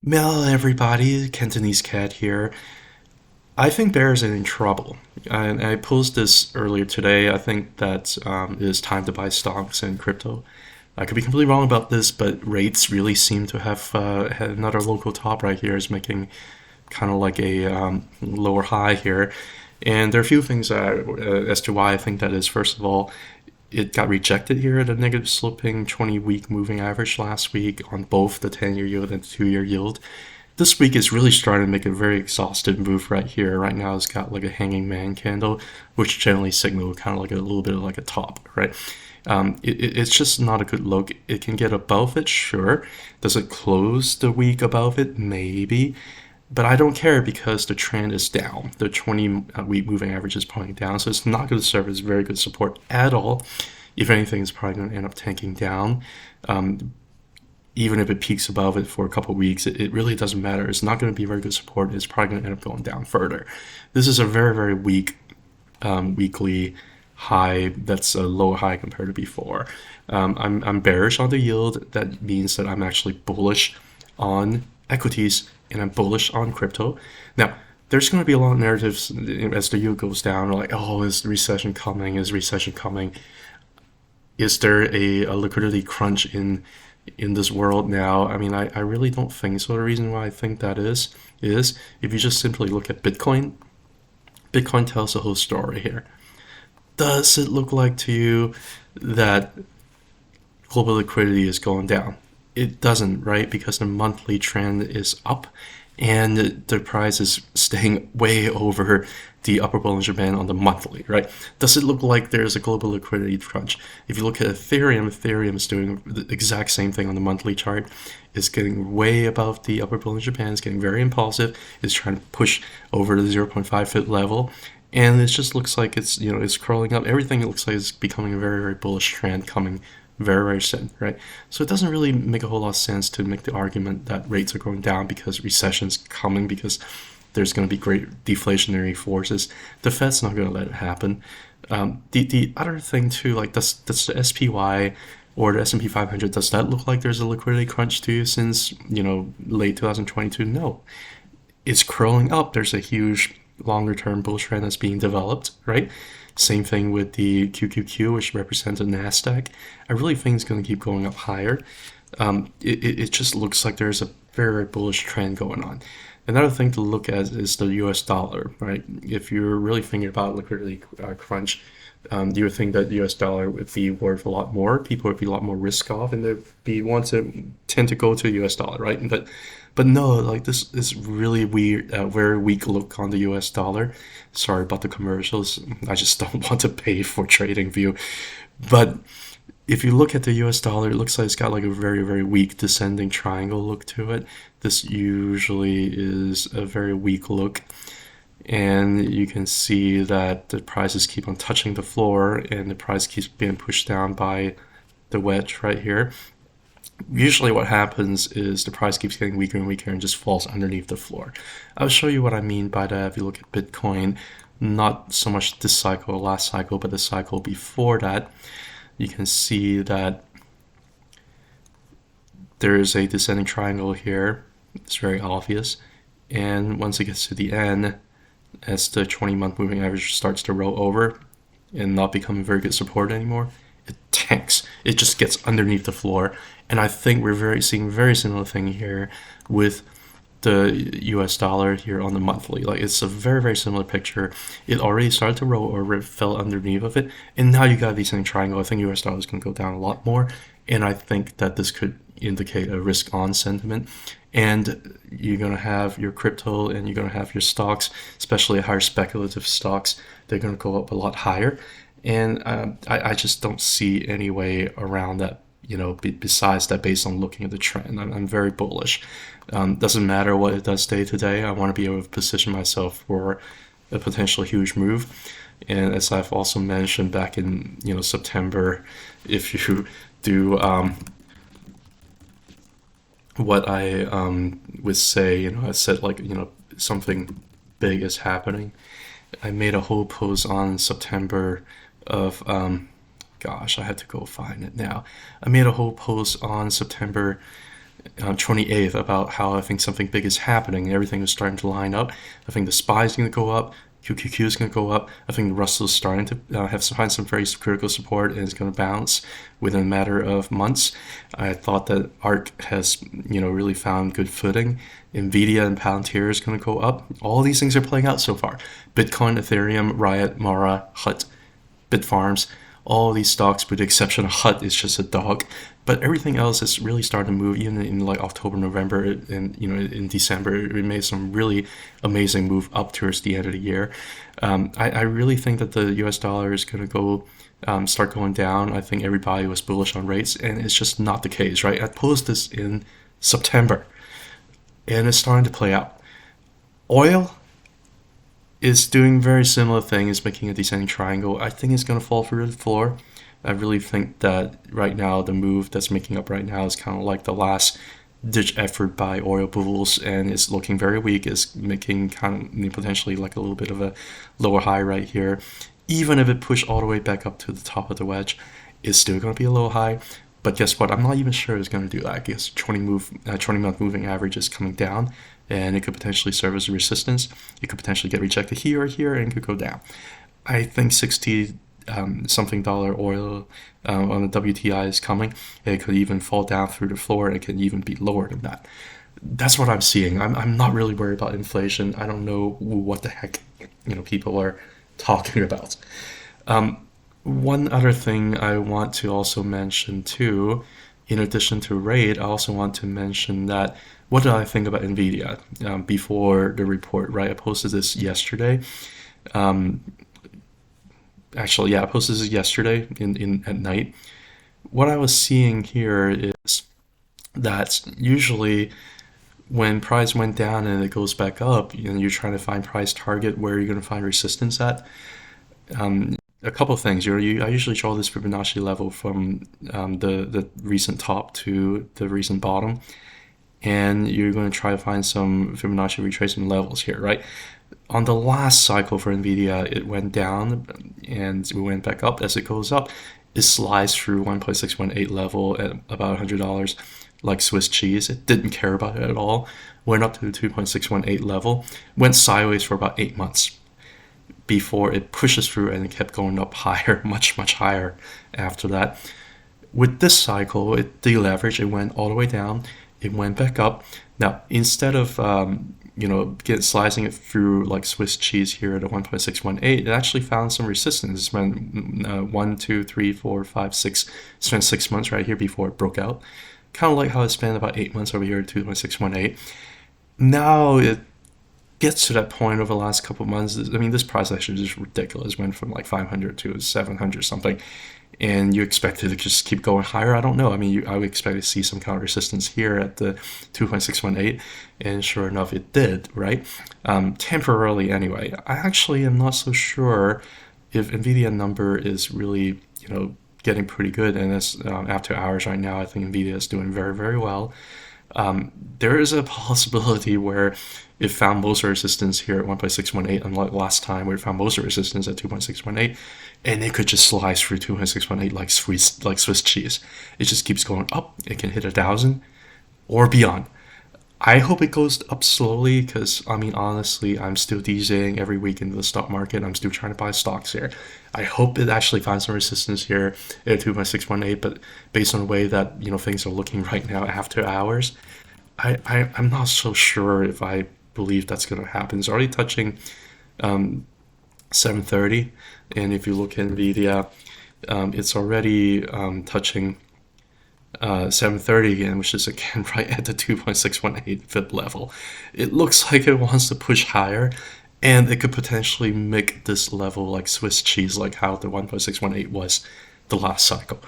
Well, everybody, Cantonese Cat here. I think bears are in trouble. I posted this earlier today. I think that it is time to buy stocks and crypto. I could be completely wrong about this, but rates really seem to have had another local top right here is making kind of like a lower high here. And there are a few things as to why I think that is. First of all, it got rejected here at a negative sloping 20-week moving average last week on both the 10-year yield and the 2-year yield. This week is really starting to make a very exhaustive move right here. Right now it's got like a hanging man candle, which generally signal kind of like a little bit of like a top, right? It's just not a good look. It can get above it, sure. Does it close the week above it? Maybe. But I don't care because the trend is down. The 20-week moving average is pointing down, so it's not going to serve as very good support at all. If anything, it's probably going to end up tanking down. Even if it peaks above it for a couple of weeks, it really doesn't matter. It's not going to be very good support. It's probably going to end up going down further. This is a very, very weak weekly high. That's a low high compared to before. I'm bearish on the yield. That means that I'm actually bullish on equities and I'm bullish on crypto. Now, there's going to be a lot of narratives as the yield goes down, like, oh, is the recession coming? Is recession coming? Is there a liquidity crunch in this world now? I mean, I really don't think so. The reason why I think that is if you just simply look at Bitcoin, Bitcoin tells the whole story here. Does it look like to you that global liquidity is going down? It doesn't, right? Because the monthly trend is up and the price is staying way over the upper Bollinger Band on the monthly, right? Does it look like there's a global liquidity crunch? If you look at Ethereum, Ethereum is doing the exact same thing on the monthly chart. It's getting way above the upper Bollinger Band. It's getting very impulsive. It's trying to push over the 0.5 foot level. And it just looks like it's crawling up. Everything looks like it's becoming a very, very bullish trend coming very, very soon, right? So it doesn't really make a whole lot of sense to make the argument that rates are going down because recession's coming, because there's going to be great deflationary forces. The Fed's not going to let it happen. The other thing too, like does the SPY or the S&P 500, does that look like there's a liquidity crunch too since late 2022? No, it's curling up. There's a huge longer term bull trend that's being developed, right? Same thing with the QQQ, which represents the NASDAQ. I really think it's going to keep going up higher. It just looks like there's a very, very bullish trend going on. Another thing to look at is the US dollar, right? If you're really thinking about liquidity crunch, you would think that the US dollar would be worth a lot more. People would be a lot more risk off and they'd want to tend to go to the US dollar, right? But no, like this is really weird, very weak look on the US dollar. Sorry about the commercials. I just don't want to pay for trading view. But if you look at the US dollar, it looks like it's got like a very, very weak descending triangle look to it. This usually is a very weak look. And you can see that the prices keep on touching the floor and the price keeps being pushed down by the wedge right here. Usually what happens is the price keeps getting weaker and weaker and just falls underneath the floor. I'll show you what I mean by that if you look at Bitcoin, not so much this cycle, last cycle, but the cycle before that. You can see that there is a descending triangle here. It's very obvious. And once it gets to the end, as the 20-month moving average starts to roll over and not become a very good support anymore, it tanks. It just gets underneath the floor. And I think we're seeing very similar thing here with the US dollar here on the monthly. Like it's a very, very similar picture. It already started to roll over, it fell underneath of it, and now you got a descending triangle. I think US dollar is going to go down a lot more, and I think that this could indicate a risk on sentiment. And you're going to have your crypto and you're going to have your stocks, especially higher speculative stocks. They're going to go up a lot higher. And I just don't see any way around that, besides that, based on looking at the trend. I'm very bullish. Doesn't matter what it does day to day. I want to be able to position myself for a potential huge move. And as I've also mentioned back in September, if you do what I would say, I said like something big is happening. I made a whole post on September of gosh, I had to go find it now. I made a whole post on September 28th about how I think something big is happening and everything is starting to line up. I think the SPY is going to go up. QQQ is going to go up. I think the Russell is starting to find some very critical support and is going to bounce within a matter of months. I thought that ARK has, really found good footing. NVDA and Palantir is going to go up. All these things are playing out so far. Bitcoin, Ethereum, Riot, Mara, Hut, Bitfarms, all these stocks, with the exception of Hut, is just a dog. But everything else is really starting to move. Even in like October, November, and in December, it made some really amazing move up towards the end of the year. I really think that the U.S. dollar is going to go start going down. I think everybody was bullish on rates, and it's just not the case, right? I posted this in September, and it's starting to play out. Oil is doing very similar thing, is making a descending triangle. I think it's going to fall through the floor. I really think that right now the move that's making up right now is kind of like the last ditch effort by oil bulls, and it's looking very weak. It's making kind of potentially like a little bit of a lower high right here. Even if it pushed all the way back up to the top of the wedge, it's still going to be a low high. But guess what? I'm not even sure it's going to do that. I guess 20-month moving average is coming down, and it could potentially serve as a resistance. It could potentially get rejected here or here, and it could go down. I think 60 something dollar oil on the WTI is coming. It could even fall down through the floor. It can even be lower than that. That's what I'm seeing. I'm not really worried about inflation. I don't know what the heck people are talking about. One other thing I want to also mention too, in addition to rate, I also want to mention that what did I think about NVDA before the report, right? I posted this yesterday. I posted this yesterday in at night. What I was seeing here is that usually when price went down and it goes back up, you're trying to find price target where you're going to find resistance at. A couple of things. I usually draw this Fibonacci level from the recent top to the recent bottom, and you're going to try to find some Fibonacci retracement levels here, right? On the last cycle for NVIDIA, it went down and it went back up. As it goes up, it slides through 1.618 level at about $100 like Swiss cheese. It didn't care about it at all. Went up to the 2.618 level, went sideways for about 8 months before it pushes through, and it kept going up higher, much, much higher after that. With this cycle, it deleveraged, it went all the way down, it went back up. Now, instead of slicing it through like Swiss cheese here at a 1.618, it actually found some resistance. It spent 1, 2, 3, 4, 5, 6, spent 6 months right here before it broke out. Kind of like how it spent about 8 months over here at 2.618. Now it gets to that point over the last couple of months. I mean, this price action is just ridiculous. It went from like 500 to 700 something, and you expect it to just keep going higher. I don't know. I mean, I would expect to see some kind of resistance here at the 2.618, and sure enough, it did, right? Temporarily anyway. I actually am not so sure if NVIDIA number is really, getting pretty good, and it's after hours right now. I think NVIDIA is doing very, very well. There is a possibility where it found most resistance here at 1.618, unlike last time where it found most resistance at 2.618, and it could just slice through 2.618 like Swiss cheese. It just keeps going up. It can hit 1,000 or beyond. I hope it goes up slowly because, I mean, honestly, I'm still DJing every week into the stock market. I'm still trying to buy stocks here. I hope it actually finds some resistance here at 2.618, but based on the way that, things are looking right now after hours, I'm not so sure if I believe that's going to happen. It's already touching 730, and if you look at NVIDIA, it's already touching 730 again, which is again right at the 2.618 Fib level. It looks like it wants to push higher, and it could potentially make this level like Swiss cheese, like how the 1.618 was the last cycle.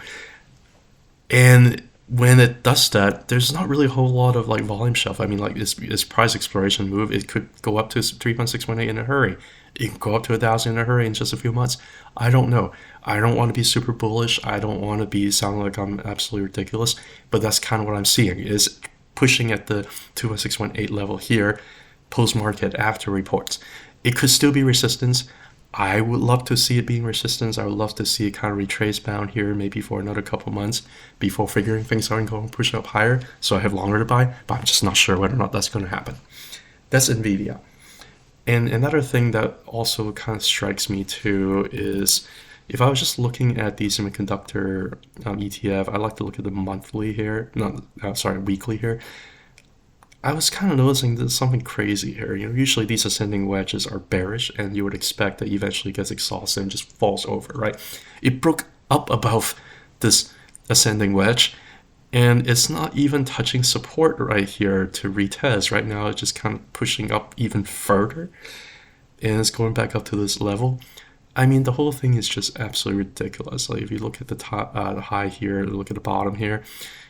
And when it does that, there's not really a whole lot of like volume shelf. I mean, like this price exploration move, it could go up to 3.618 in a hurry. It can go up to 1,000 in a hurry in just a few months. I don't know. I don't want to be super bullish. I don't want to be sounding like I'm absolutely ridiculous, but that's kind of what I'm seeing, is pushing at the 2.618 level here, post-market after reports. It could still be resistance. I would love to see it being resistance. I would love to see it kind of retrace bound here, maybe for another couple months before figuring things out and going pushing up higher. So I have longer to buy, but I'm just not sure whether or not that's going to happen. That's NVDA. And another thing that also kind of strikes me too is if I was just looking at the semiconductor ETF, I like to look at the monthly here, not sorry, weekly here. I was kind of noticing there's something crazy here. Usually these ascending wedges are bearish, and you would expect that eventually gets exhausted and just falls over, right? It broke up above this ascending wedge, and it's not even touching support right here to retest. Right now, it's just kind of pushing up even further, and it's going back up to this level. I mean, the whole thing is just absolutely ridiculous. Like if you look at the top, the high here, look at the bottom here,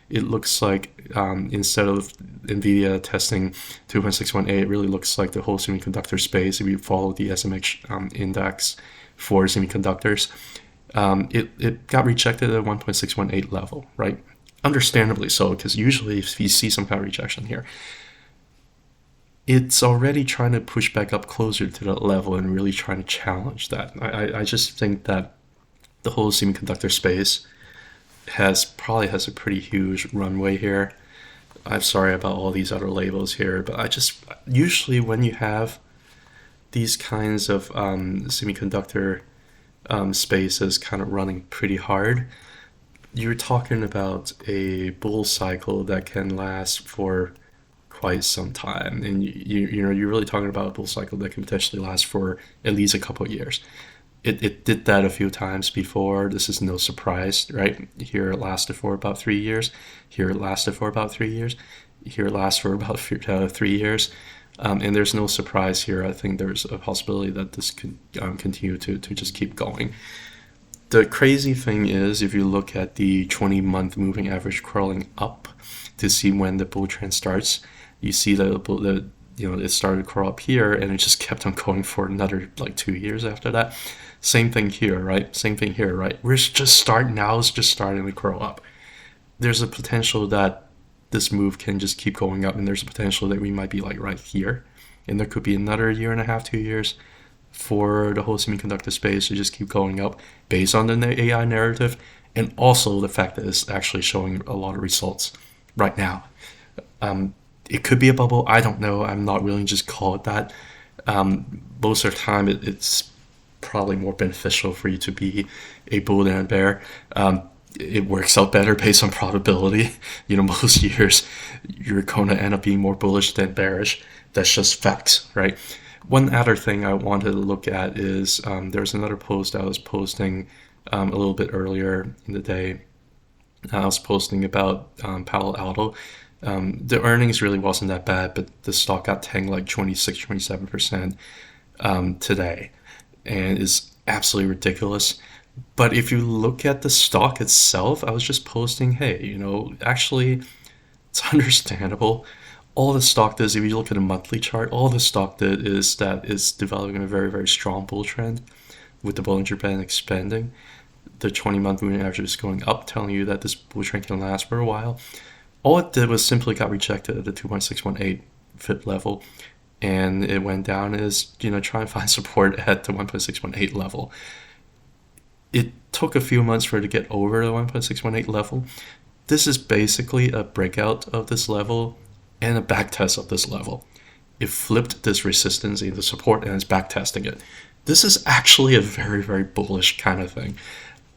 it looks like instead of NVIDIA testing 2.618, it really looks like the whole semiconductor space. If you follow the SMX index for semiconductors, it got rejected at 1.618 level, right? Understandably so, because usually if you see some kind of rejection here, it's already trying to push back up closer to that level and really trying to challenge that. I just think that the whole semiconductor space probably has a pretty huge runway here. I'm sorry about all these other labels here, but I just usually when you have these kinds of semiconductor spaces kind of running pretty hard, you're talking about a bull cycle that can last for quite some time, and you're really talking about a bull cycle that can potentially last for at least a couple of years. It did that a few times before. This is no surprise, right? Here it lasted for about 3 years. Here it lasted for about 3 years. Here it lasts for about 3 years. And there's no surprise here. I think there's a possibility that this could continue to just keep going. The crazy thing is, if you look at the 20-month moving average crawling up to see when the bull trend starts, you see that it started to crawl up here, and it just kept on going for another like 2 years after that. Same thing here, right? Same thing here, right? It's just starting to crawl up. There's a potential that this move can just keep going up, and there's a potential that we might be like right here, and there could be another year and a half, 2 years for the whole semiconductor space to just keep going up based on the AI narrative, and also the fact that it's actually showing a lot of results right now. It could be a bubble. I don't know. I'm not willing to just call it that. Most of the time, it's probably more beneficial for you to be a bull than a bear. It works out better based on probability. Most years you're going to end up being more bullish than bearish. That's just facts, right? One other thing I wanted to look at is there's another post I was posting a little bit earlier in the day. I was posting about Palo Alto. The earnings really wasn't that bad, but the stock got tanked like 26-27% today, and is absolutely ridiculous. But if you look at the stock itself, I was just posting, hey, actually, it's understandable. All the stock does, if you look at a monthly chart, all the stock did is that it's developing a very, very strong bull trend with the Bollinger Band expanding. The 20-month moving average is going up, telling you that this bull trend can last for a while. All it did was simply got rejected at the 2.618 fit level, and it went down as, try and find support at the 1.618 level. It took a few months for it to get over the 1.618 level. This is basically a breakout of this level and a backtest of this level. It flipped this resistance into support and is backtesting it. This is actually a very, very bullish kind of thing.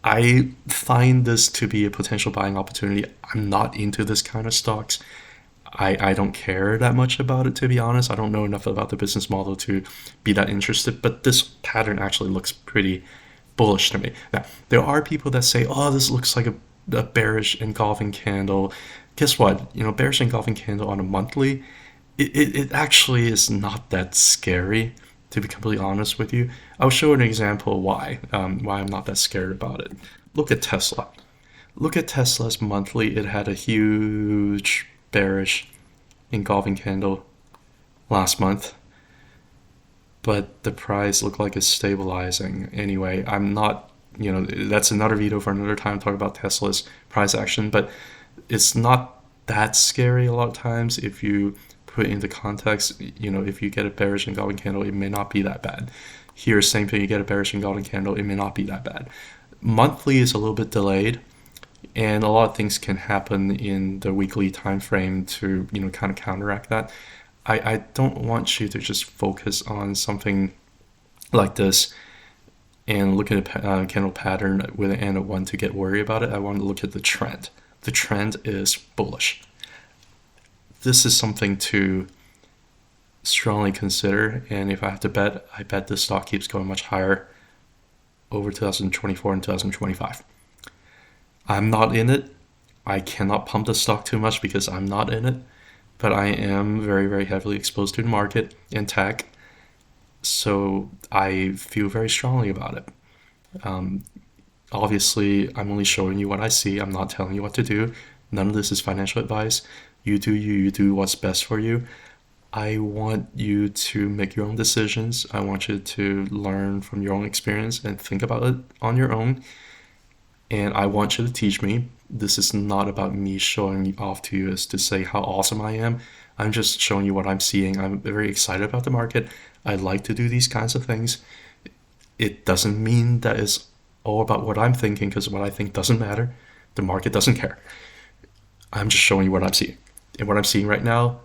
I find this to be a potential buying opportunity. I'm not into this kind of stocks. I don't care that much about it, to be honest. I don't know enough about the business model to be that interested, but this pattern actually looks pretty bullish to me. Now, there are people that say, oh, this looks like a bearish engulfing candle. Guess what? Bearish engulfing candle on a monthly, it actually is not that scary, to be completely honest with you. I'll show an example why I'm not that scared about it. Look at Tesla. Look at Tesla's monthly. It had a huge bearish engulfing candle last month, but the price looked like it's stabilizing. Anyway, I'm not, that's another video for another time, talk about Tesla's price action, but it's not that scary a lot of times if you put into context, if you get a bearish and golden candle, it may not be that bad. Here, same thing, you get a bearish and golden candle, it may not be that bad. Monthly is a little bit delayed, and a lot of things can happen in the weekly time frame to, kind of counteract that. I don't want you to just focus on something like this and look at a candle pattern with an N of 1 to get worried about it. I want to look at the trend. The trend is bullish. This is something to strongly consider, and if I have to bet, I bet the stock keeps going much higher over 2024 and 2025. I'm not in it. I cannot pump the stock too much because I'm not in it, but I am very, very heavily exposed to the market and tech, so I feel very strongly about it. Obviously, I'm only showing you what I see. I'm not telling you what to do. None of this is financial advice. You do you, you do what's best for you. I want you to make your own decisions. I want you to learn from your own experience and think about it on your own. And I want you to teach me. This is not about me showing off to you as to say how awesome I am. I'm just showing you what I'm seeing. I'm very excited about the market. I like to do these kinds of things. It doesn't mean that it's all about what I'm thinking, because what I think doesn't matter. The market doesn't care. I'm just showing you what I'm seeing. And what I'm seeing right now,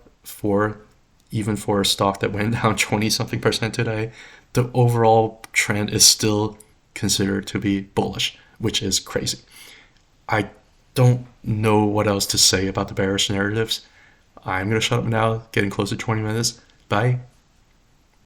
even for a stock that went down 20-something% today, the overall trend is still considered to be bullish, which is crazy. I don't know what else to say about the bearish narratives. I'm going to shut up now, getting close to 20 minutes. Bye.